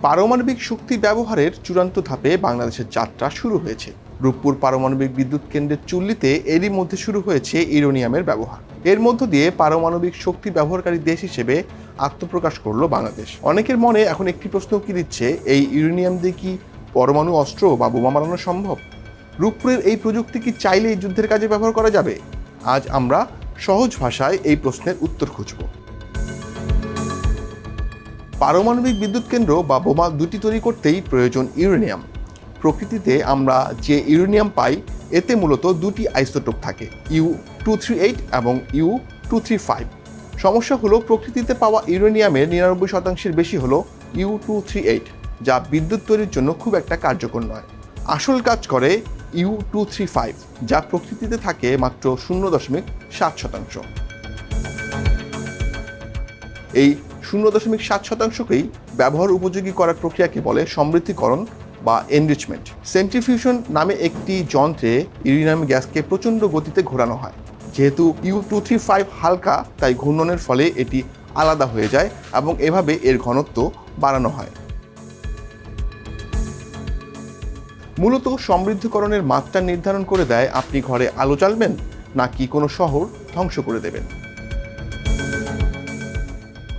পারমাণবিক শক্তি ব্যবহারের চূড়ান্ত ধাপে বাংলাদেশের যাত্রা শুরু হয়েছে। রূপপুর পারমাণবিক বিদ্যুৎ কেন্দ্রের চুল্লিতে এরই মধ্যে শুরু হয়েছে ইউরেনিয়ামের ব্যবহার। এর মধ্য দিয়ে পারমাণবিক শক্তি ব্যবহারকারী দেশ হিসেবে আত্মপ্রকাশ করলো বাংলাদেশ। অনেকের মনে এখন একটি প্রশ্ন কি দিচ্ছে, এই ইউরেনিয়াম দিয়ে কি পরমাণু অস্ত্র বা বোমা বানানো সম্ভব? রূপপুরের এই প্রযুক্তি কি চাইলেই যুদ্ধের কাজে ব্যবহার করা যাবে? আজ আমরা সহজ ভাষায় এই প্রশ্নের উত্তর খুঁজব। পারমাণবিক বিদ্যুৎ কেন্দ্র বা বোমা দুটি তৈরি করতেই প্রয়োজন ইউরেনিয়াম। প্রকৃতিতে আমরা যে ইউরেনিয়াম পাই এতে মূলত দুটি আইসোটোপ থাকে, U-238 এবং U-235। সমস্যা হলো প্রকৃতিতে পাওয়া ইউরেনিয়ামের 99% বেশি হলো U-238, যা বিদ্যুৎ তৈরির জন্য খুব একটা কার্যকর নয়। আসল কাজ করে U-235, যা প্রকৃতিতে থাকে মাত্র 0.7%। এই 0.7%কেই ব্যবহার উপযোগী করার প্রক্রিয়াকে বলে সমৃদ্ধিকরণ বা এনরিচমেন্ট। সেন্ট্রিফিউশন নামে একটি যন্ত্রে ইউরেনিয়াম গ্যাসকে প্রচণ্ড গতিতে ঘোরানো হয়। যেহেতু U-235 হালকা, তাই ঘূর্ণনের ফলে এটি আলাদা হয়ে যায় এবং এভাবে এর ঘনত্ব বাড়ানো হয়। মূলত সমৃদ্ধিকরণের মাত্রা নির্ধারণ করে দেয় আপনি ঘরে আলো জ্বালবেন নাকি কোনো শহর ধ্বংস করে দেবেন।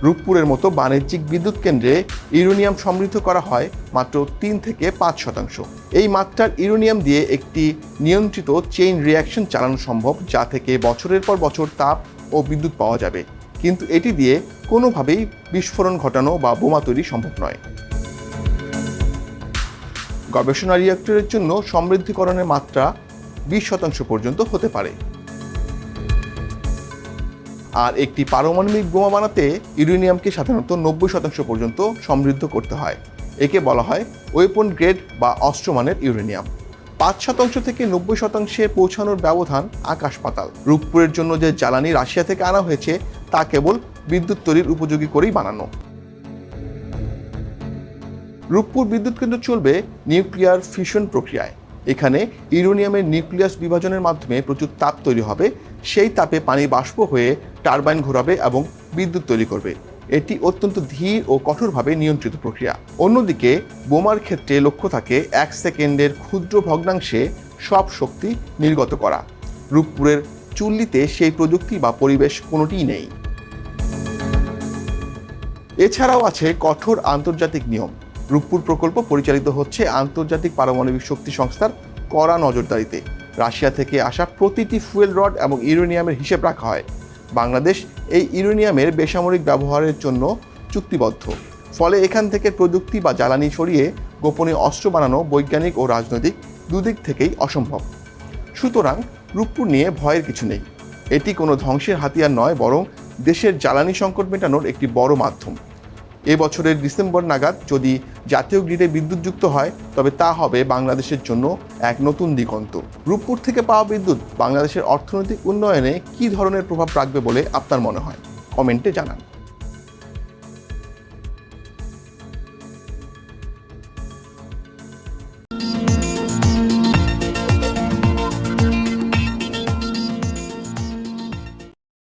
রূপপুরের মতো বাণিজ্যিক বিদ্যুৎ কেন্দ্রে ইউরেনিয়াম সমৃদ্ধ করা হয় মাত্র 3 থেকে 5%। এই মাত্রার ইউরেনিয়াম দিয়ে একটি নিয়ন্ত্রিত চেইন রিঅ্যাকশন চালানো সম্ভব, যা থেকে বছরের পর বছর তাপ ও বিদ্যুৎ পাওয়া যাবে, কিন্তু এটি দিয়ে কোনোভাবেই বিস্ফোরণ ঘটানো বা বোমা তৈরি সম্ভব নয়। গবেষণা রিঅ্যাক্টরের জন্য সমৃদ্ধিকরণের মাত্রা 20% পর্যন্ত হতে পারে। আর একটি পারমাণবিক বোমা বানাতে ইউরেনিয়ামকে সাধারণত 90% পর্যন্ত সমৃদ্ধ করতে হয়। একে বলা হয় ওয়েপন গ্রেড বা অস্ত্রমানের ইউরেনিয়াম। 5% থেকে 90% পৌঁছানোর ব্যবধান আকাশ পাতাল। রূপপুরের জন্য যে জ্বালানি রাশিয়া থেকে আনা হয়েছে তা কেবল বিদ্যুৎ তৈরির উপযোগী করেই বানানো। রূপপুর বিদ্যুৎ কেন্দ্র চলবে নিউক্লিয়ার ফিশন প্রক্রিয়ায়। এখানে ইউরেনিয়ামের নিউক্লিয়াস বিভাজনের মাধ্যমে প্রচুর তাপ তৈরি হবে। সেই তাপে পানি বাষ্প হয়ে টারবাইন ঘোরাবে এবং বিদ্যুৎ তৈরি করবে। এটি অত্যন্ত ধীর ও কঠোরভাবে নিয়ন্ত্রিত প্রক্রিয়া। অন্যদিকে বোমার ক্ষেত্রে লক্ষ্য থাকে 1 সেকেন্ডের ক্ষুদ্র ভগ্নাংশে সব শক্তি নির্গত করা। রূপপুরের চুল্লিতে সেই প্রযুক্তি বা পরিবেশ কোনোটিই নেই। এছাড়াও আছে কঠোর আন্তর্জাতিক নিয়ম। রূপপুর প্রকল্প পরিচালিত হচ্ছে আন্তর্জাতিক পারমাণবিক শক্তি সংস্থার কড়া নজরদারিতে। রাশিয়া থেকে আসা প্রতিটি ফুয়েল রড এবং ইউরেনিয়ামের হিসেব রাখা হয়। বাংলাদেশ এই ইউরেনিয়ামের বেসামরিক ব্যবহারের জন্য চুক্তিবদ্ধ। ফলে এখান থেকে প্রযুক্তি বা জ্বালানি সরিয়ে গোপনে অস্ত্র বানানো বৈজ্ঞানিক ও রাজনৈতিক দুদিক থেকেই অসম্ভব। সুতরাং রূপপুর নিয়ে ভয়ের কিছু নেই। এটি কোনো ধ্বংসের হাতিয়ার নয়, বরং দেশের জ্বালানি সংকট মেটানোর একটি বড় মাধ্যম। এবছরের ডিসেম্বর নাগাদ যদি জাতীয় গ্রিডে বিদ্যুৎ যুক্ত হয়, তবে তা হবে বাংলাদেশের জন্য এক নতুন দিগন্ত। রূপপুর থেকে পাওয়া বিদ্যুৎ বাংলাদেশের অর্থনৈতিক উন্নয়নে কী ধরনের প্রভাব রাখবে বলে আপনার মনে হয়? কমেন্টে জানান।